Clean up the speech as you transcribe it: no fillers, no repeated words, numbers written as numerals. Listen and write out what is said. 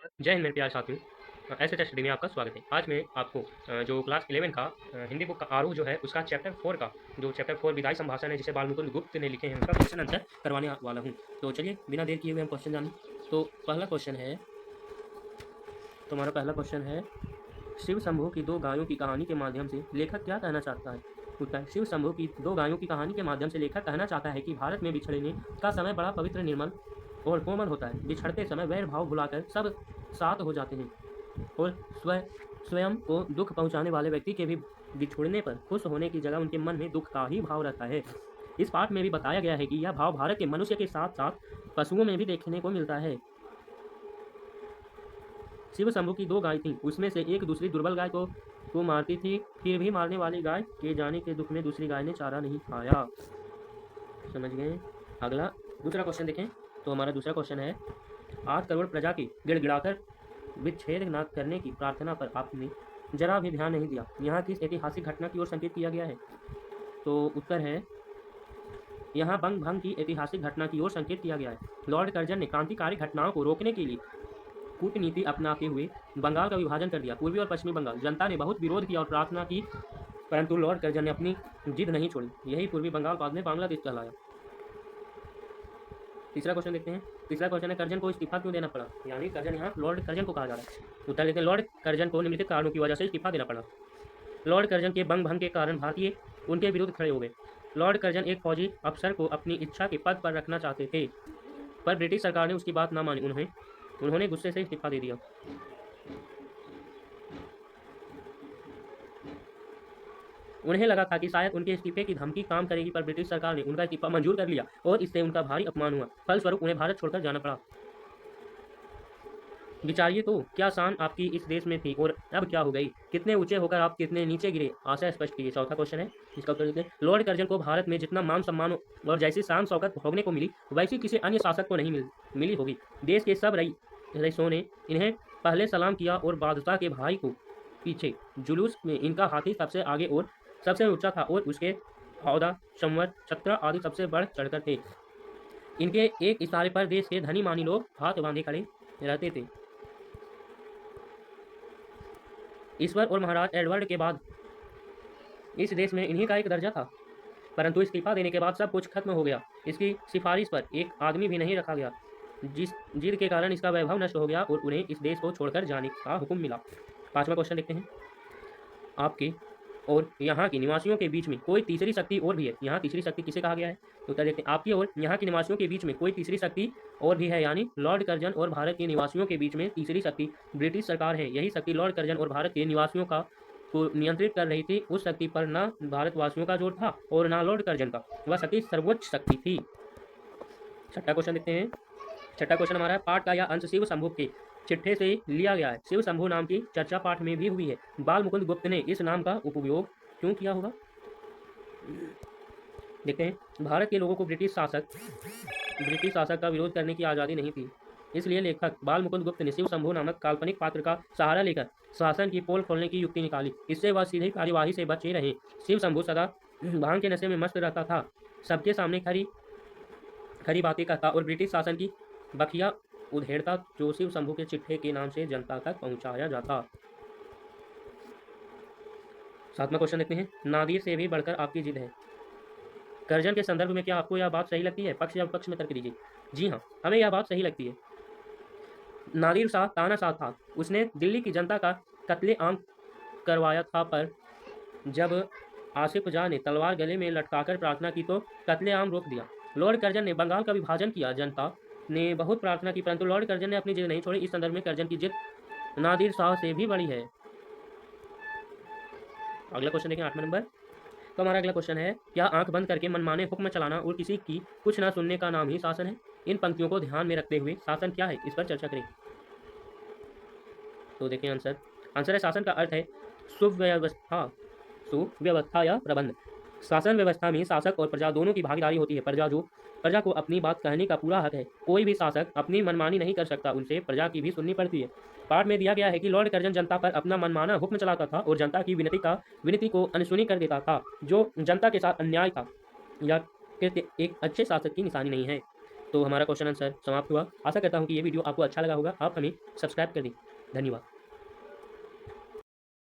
जय हिंद मेरे प्यारे साथियों। एस एच स्टडी में आपका स्वागत है। आज मैं आपको जो क्लास 11 का हिंदी बुक का आरूह जो है उसका चैप्टर 4 का जो चैप्टर 4 विदाई संभाषण है जिसे बाल मुकुंद गुप्त ने लिखे हैं उसका क्वेश्चन आंसर करवाने वाला हूँ। तो चलिए बिना देर किए हुए हम क्वेश्चन जानें। तो पहला क्वेश्चन है, तुम्हारा पहला क्वेश्चन है, शिव शंभू की दो गायों की कहानी के माध्यम से लेखक क्या कहना चाहता है? उत्तर, शिव शंभू की दो गायों की कहानी के माध्यम से लेखक कहना चाहता है कि भारत में बिछड़ने का समय बड़ा पवित्र, निर्मल और कोमल होता है। बिछड़ते समय वैर भाव भुलाकर सब साथ हो जाते हैं और स्वयं को दुख पहुंचाने वाले व्यक्ति के भी बिछुड़ने पर खुश होने की जगह उनके मन में दुख का ही भाव रहता है। इस पाठ में भी बताया गया है कि यह भाव भारत के मनुष्य के साथ साथ पशुओं में भी देखने को मिलता है। शिव शंभू की दो गाय थीं, उसमें से एक दूसरी दुर्बल गाय को मारती थी, फिर भी मारने वाली गाय के जाने के दुख में दूसरी गाय ने चारा नहीं खाया। समझ गए? अगला दूसरा क्वेश्चन देखें। तो हमारा दूसरा क्वेश्चन है, 8 करोड़ प्रजा की गिड़गिड़ाकर विच्छेद न करने की प्रार्थना पर आपने जरा भी ध्यान नहीं दिया। यहाँ किस ऐतिहासिक घटना की ओर संकेत किया गया है? तो उत्तर है, यहाँ बंग भंग की ऐतिहासिक घटना की ओर संकेत किया गया है। लॉर्ड कर्जन ने क्रांतिकारी घटनाओं को रोकने के लिए कूटनीति अपनाते हुए बंगाल का विभाजन कर दिया। पूर्वी और पश्चिमी बंगाल जनता ने बहुत विरोध किया और प्रार्थना की, परंतु लॉर्ड कर्जन ने अपनी जिद नहीं छोड़ी। यही पूर्वी बंगाल बाद में बांग्लादेश कहलाया। तीसरा क्वेश्चन देखते हैं। तीसरा क्वेश्चन है, कर्जन को इस्तीफा क्यों देना पड़ा? यानी कर्जन यहाँ लॉर्ड कर्जन को कहा जा रहा है। उत्तर देते हैं, लॉर्ड कर्जन को निम्नलिखित कारणों की वजह से इस्तीफा देना पड़ा। लॉर्ड कर्जन के बंग भंग के कारण भारतीय उनके विरुद्ध खड़े हो गए। लॉर्ड कर्जन एक फौजी अफसर को अपनी इच्छा के पद पर रखना चाहते थे, पर ब्रिटिश सरकार ने उसकी बात न मानी। उन्होंने गुस्से से इस्तीफा दे दिया। उन्हें लगा था कि शायद उनके इस्तीफे की धमकी काम करेगी, पर ब्रिटिश सरकार ने उनका इस्तीफा मंजूर कर लिया और इससे उनका भारी अपमान हुआ। फलस्वरूप उन्हें भारत छोड़कर जाना पड़ा। विचारिए तो, क्या शान आपकी इस देश में थी और अब क्या हो गई? कितने ऊंचे होकर आप कितने नीचे गिरे? आशय स्पष्ट कीजिए। चौथा क्वेश्चन है, इसका उत्तर देते हैं। लॉर्ड कर्जन को भारत में जितना मान सम्मान और जैसी शान शौकत भोगने को मिली, वैसी किसी अन्य शासक को नहीं मिली होगी। देश के सब रईसों ने इन्हें पहले सलाम किया और बादशाह के भाई को पीछे। जुलूस में इनका हाथी सबसे आगे और सबसे ऊंचा था और उसके हौदा, संवर, छत्र आदि सबसे बढ़ चढ़कर थे। इनके एक इशारे पर देश के धनी मानी लोग हाथ बांधे खड़े रहते थे। ईश्वर और महाराज एडवर्ड के बाद इस देश में इन्हीं का एक दर्जा था, परंतु इस्तीफा देने के बाद सब कुछ खत्म हो गया। इसकी सिफारिश पर एक आदमी भी नहीं रखा गया, जिस जिद के कारण इसका वैभव नष्ट हो गया और उन्हें इस देश को छोड़कर जाने का हुक्म मिला। पांचवा क्वेश्चन देखते हैं, आपके और यहाँ के निवासियों के बीच में कोई तीसरी शक्ति और भी है। यहाँ तीसरी शक्ति किसे कहा गया है? तो उत्तर देते हैं, आपकी और यहाँ के निवासियों के बीच में कोई तीसरी शक्ति और भी है, यानी लॉर्ड कर्जन और भारत के निवासियों के बीच में तीसरी शक्ति ब्रिटिश सरकार है। यही शक्ति लॉर्ड कर्जन और भारत के निवासियों को नियंत्रित कर रही थी। उस शक्ति पर न भारतवासियों का जोर था और न लॉर्ड कर्जन का। वह शक्ति सर्वोच्च शक्ति थी। छठा क्वेश्चन देखते हैं। छठा क्वेश्चन हमारा है, पाठ का यह अंश शिव शंभू के चिट्ठे से लिया गया है। शिव शंभू नाम की चर्चा पाठ में भी हुई है। बाल मुकुंद गुप्त ने इस नाम का उपयोग क्यों किया होगा? देखते हैं, भारत के लोगों को ब्रिटिश शासक का विरोध करने की आज़ादी नहीं थी, इसलिए लेखक बाल मुकुंद गुप्त ने शिव शंभू नामक काल्पनिक पात्र का सहारा लेकर शासन की पोल खोलने की युक्ति निकाली। इससे वह सीधी कार्यवाही से बचे रहे। शिव शंभू सदा भांग के नशे में मस्त रहता था, सबके सामने खरी बातें करता और ब्रिटिश शासन की बखिया उधेड़ता, जो शिव शंभू के चिट्ठे के नाम से जनता तक पहुंचाया जाता। सातवां क्वेश्चन देखते हैं, नादिर से भी बढ़कर आपकी जिद है। कर्जन के संदर्भ में क्या आपको यह बात सही लगती है? पक्ष या विपक्ष में तर्क दीजिए। जी हाँ, हमें यह बात सही लगती है। नादिर शाह तानाशाह था, उसने दिल्ली की जनता का कत्लेआम करवाया था, पर जब आसिफ जाह ने तलवार गले में लटकाकर प्रार्थना की तो कत्लेआम रोक दिया। लॉर्ड कर्जन ने बंगाल का विभाजन किया, जनता ने बहुत प्रार्थना की, परंतु लॉर्ड कर्जन ने अपनी जिद नहीं छोड़ी। इस संदर्भ में कर्जन की जिद नादिर शाह से भी बड़ी है। अगला क्वेश्चन देखें, 8वां नंबर। तो हमारा अगला क्वेश्चन है, क्या आंख बंद करके मनमाने हुक्म चलाना और किसी की कुछ ना सुनने का नाम ही शासन है? इन पंक्तियों को ध्यान में रखते हुए शासन क्या है, इस पर चर्चा करें। तो देखें आंसर है, शासन का अर्थ है सुव्यवस्था या प्रबंध। शासन व्यवस्था में शासक और प्रजा दोनों की भागीदारी होती है। प्रजा को अपनी बात कहने का पूरा हक है। कोई भी शासक अपनी मनमानी नहीं कर सकता, उनसे प्रजा की भी सुननी पड़ती है। पाठ में दिया गया है कि लॉर्ड कर्जन जनता पर अपना मनमाना हुक्म चलाता था और जनता की विनती को अनसुनी कर देता था, जो जनता के साथ अन्याय था। यह कृत्य एक अच्छे शासक की निशानी नहीं है। तो हमारा क्वेश्चन आंसर समाप्त हुआ। आशा करता हूँ कि ये वीडियो आपको अच्छा लगा होगा। आप हमें सब्सक्राइब कर दें। धन्यवाद।